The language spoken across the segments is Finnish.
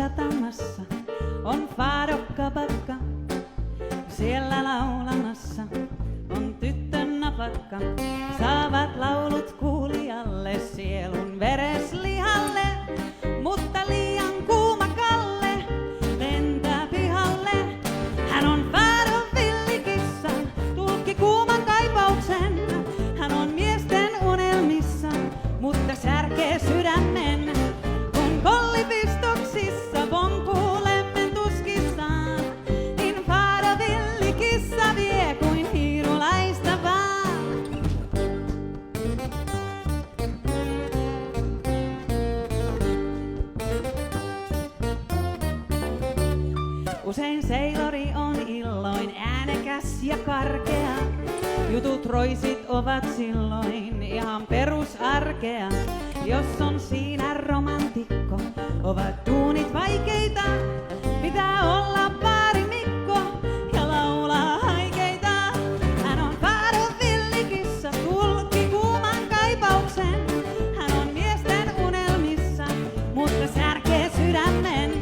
satamassa on fadokka-pakka. Siellä laulamassa on tyttön napakka. Saavat laulut kuulijalle sielun vereslihalle, mutta liian kuuma Kalle lentää pihalle. Hän on Fadon villikissa, tulkki kuuman kaipauksen. Hän on miesten unelmissa, mutta särkee sydämen. Kun kollipistoksissa vonkuu lemmen tuskissaan, niin Fado villikissa vie kuin hiirulaista vaan. Usein seilori on illoin äänekäs ja karkea. Jutut roisit ovat silloin ihan perusarkea. Jos on siinä romantikko, ovat tuunit vaikeita. Pitää olla baarimikko ja laulaa haikeita. Hän on Fadon villikissa, tulkki kuuman kaipauksen. Hän on miesten unelmissa, mutta särkee sydämen.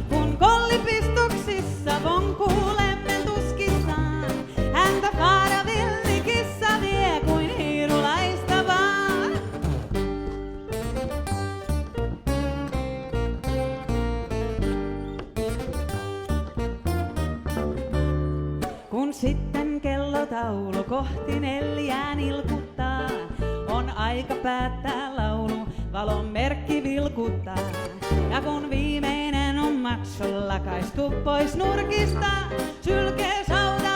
Kun kollipistoksissa vonkuu lemmen tuskissaan, häntä Fadon villikissa vie kuin hiirulaista vaan. Kun sitten kellotaulu kohti 4 nilkuttaa, on aika päättää laulu, valon merkki vilkuttaa. Ja kun viimeinen on macho lakaistu pois nurkista, sylkee sauta